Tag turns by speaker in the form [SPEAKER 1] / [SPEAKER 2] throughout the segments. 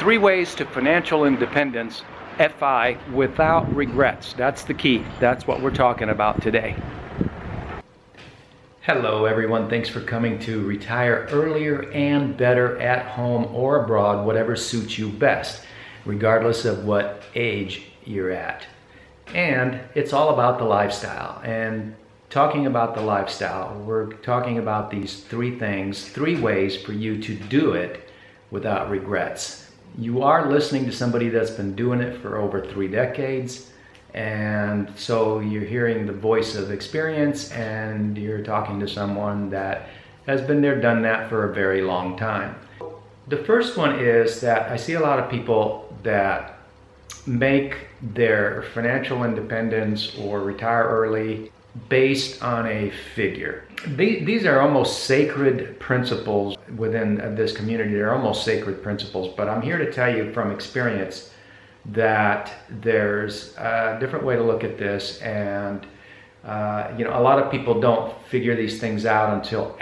[SPEAKER 1] 3 ways to financial independence, FI, without regrets. That's the key. That's what we're talking about today. Hello everyone, thanks for coming to Retire Earlier and Better at Home or Abroad, whatever suits you best, regardless of what age you're at. And it's all about the lifestyle. And talking about the lifestyle, we're talking about these 3 things, 3 ways for you to do it without regrets. You are listening to somebody that's been doing it for over 3 decades. And so you're hearing the voice of experience, and you're talking to someone that has been there, done that for a very long time. The first one is that I see a lot of people that make their financial independence or retire early based on a figure. These are almost sacred principles within this community. They're almost sacred principles, but I'm here to tell you from experience that there's a different way to look at this, and a lot of people don't figure these things out until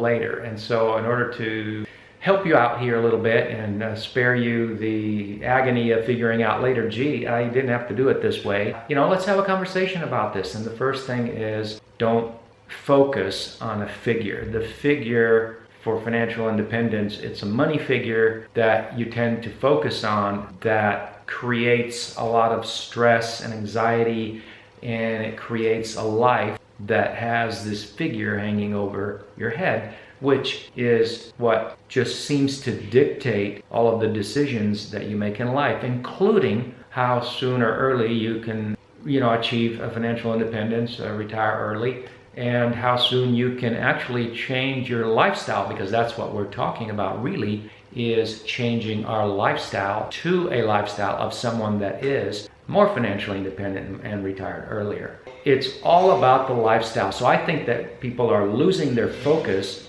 [SPEAKER 1] later. And so in order to help you out here a little bit and spare you the agony of figuring out later, gee, I didn't have to do it this way, let's have a conversation about this. And the first thing is, don't focus on a figure. The figure for financial independence, it's a money figure that you tend to focus on that creates a lot of stress and anxiety, and it creates a life that has this figure hanging over your head, which is what just seems to dictate all of the decisions that you make in life, including how soon or early you can, achieve a financial independence, retire early, and how soon you can actually change your lifestyle, because that's what we're talking about really, is changing our lifestyle to a lifestyle of someone that is more financially independent and retired earlier. It's all about the lifestyle. So I think that people are losing their focus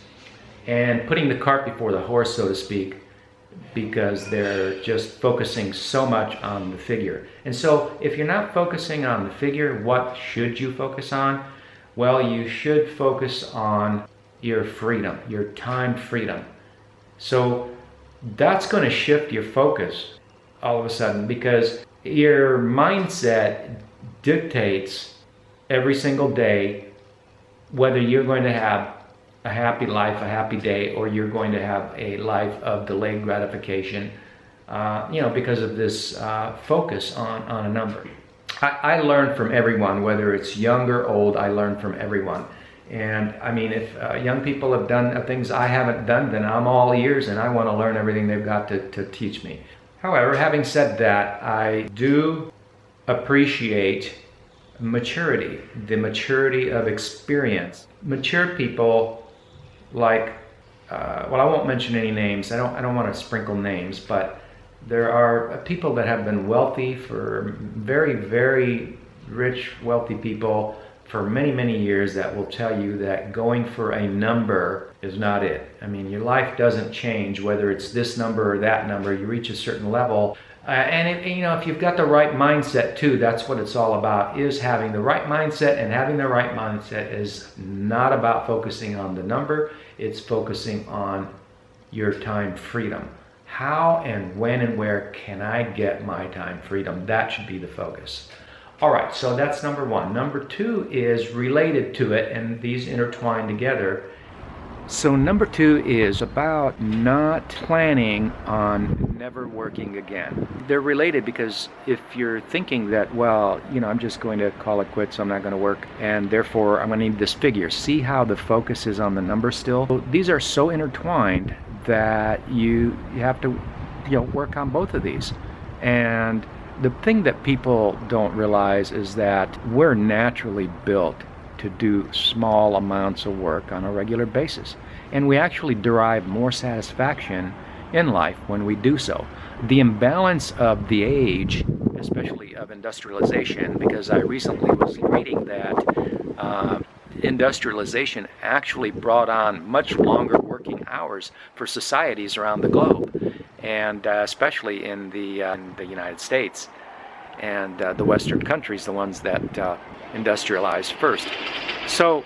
[SPEAKER 1] and putting the cart before the horse, so to speak, because they're just focusing so much on the figure. And so if you're not focusing on the figure, what should you focus on? Well, you should focus on your freedom, your time freedom. So that's going to shift your focus all of a sudden, because your mindset dictates every single day whether you're going to have a happy life, a happy day, or you're going to have a life of delayed gratification, because of this focus on a number. I learn from everyone, whether it's young or old. I learn from everyone. And I mean, if young people have done things I haven't done, then I'm all ears and I want to learn everything they've got to teach me. However, having said that, I do appreciate maturity, the maturity of experience. Mature people like, I won't mention any names. I don't want to sprinkle names, but there are people that have been wealthy for very, very rich, wealthy people for many, many years that will tell you that going for a number is not it. I mean, your life doesn't change whether it's this number or that number. You reach a certain level. If you've got the right mindset too, that's what it's all about, is having the right mindset. And having the right mindset is not about focusing on the number. It's focusing on your time freedom. How and when and where can I get my time freedom? That should be the focus. All right, so that's number 1. Number 2 is related to it, and these intertwine together. So number 2 is about not planning on never working again. They're related, because if you're thinking that, I'm just going to call it quits, I'm not going to work, and therefore I'm going to need this figure. See how the focus is on the number still? So these are so intertwined that you have to work on both of these. And the thing that people don't realize is that we're naturally built to do small amounts of work on a regular basis, and we actually derive more satisfaction in life when we do so. The imbalance of the age, especially of industrialization, because I recently was reading that industrialization actually brought on much longer working hours for societies around the globe, and especially in the United States and the Western countries, the ones that industrialized first. So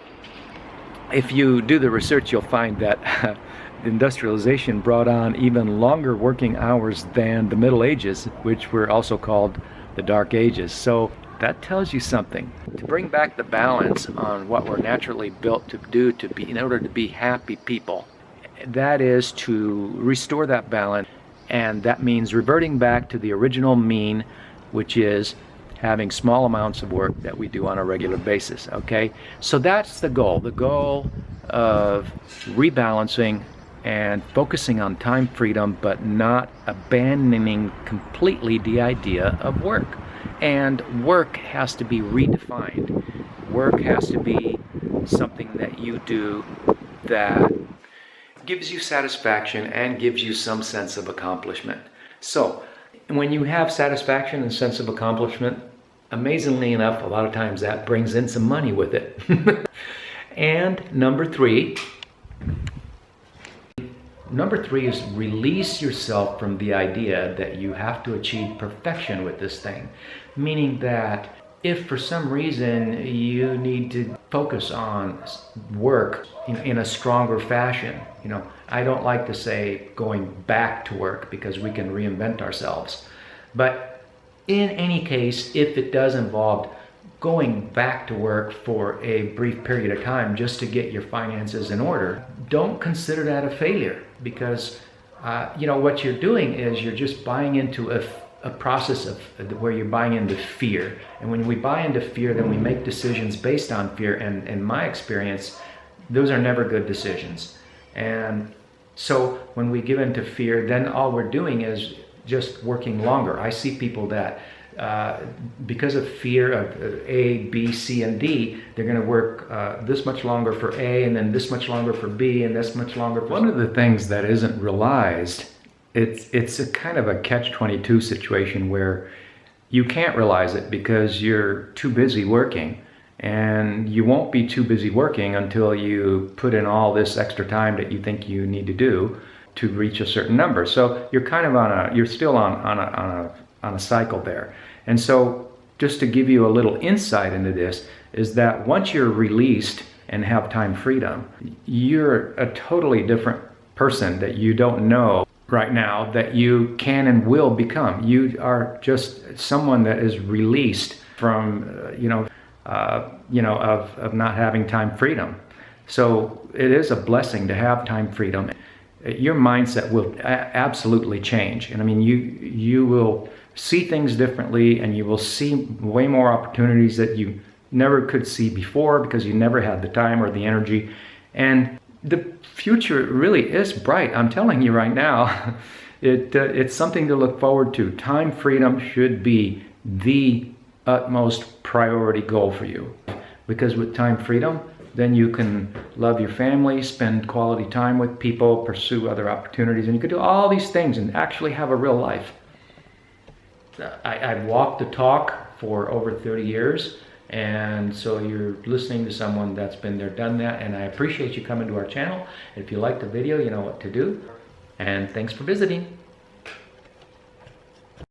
[SPEAKER 1] if you do the research, you'll find that industrialization brought on even longer working hours than the Middle Ages, which were also called the Dark Ages. So that tells you something. To bring back the balance on what we're naturally built to do to be, in order to be happy people, that is to restore that balance, and that means reverting back to the original mean, which is having small amounts of work that we do on a regular basis, okay? So that's the goal of rebalancing and focusing on time freedom, but not abandoning completely the idea of work. And work has to be redefined. Work has to be something that you do that gives you satisfaction and gives you some sense of accomplishment. So when you have satisfaction and sense of accomplishment, amazingly enough, a lot of times that brings in some money with it. And number three is release yourself from the idea that you have to achieve perfection with this thing. Meaning that if for some reason you need to focus on work in a stronger fashion, I don't like to say going back to work because we can reinvent ourselves. But in any case, if it does involve going back to work for a brief period of time just to get your finances in order, don't consider that a failure, because what you're doing is you're just buying into a process of where you're buying into fear. And when we buy into fear, then we make decisions based on fear. And in my experience, those are never good decisions. And so when we give into fear, then all we're doing is just working longer. I see people that because of fear of A, B, C, and D, they're going to work this much longer for A, and then this much longer for B, and this much longer for... One of the things that isn't realized, it's a kind of a catch-22 situation where you can't realize it because you're too busy working, and you won't be too busy working until you put in all this extra time that you think you need to do to reach a certain number. So you're kind of you're still on a cycle there. And so just to give you a little insight into this is that once you're released and have time freedom, you're a totally different person that you don't know right now that you can and will become. You are just someone that is released from, of not having time freedom. So it is a blessing to have time freedom. Your mindset will absolutely change. And I mean, you will see things differently, and you will see way more opportunities that you never could see before because you never had the time or the energy. And the future really is bright. I'm telling you right now, it's something to look forward to. Time freedom should be the utmost priority goal for you, because with time freedom, then you can love your family, spend quality time with people, pursue other opportunities, and you can do all these things and actually have a real life. I've walked the talk for over 30 years, and so you're listening to someone that's been there, done that, and I appreciate you coming to our channel. If you like the video, you know what to do, and thanks for visiting.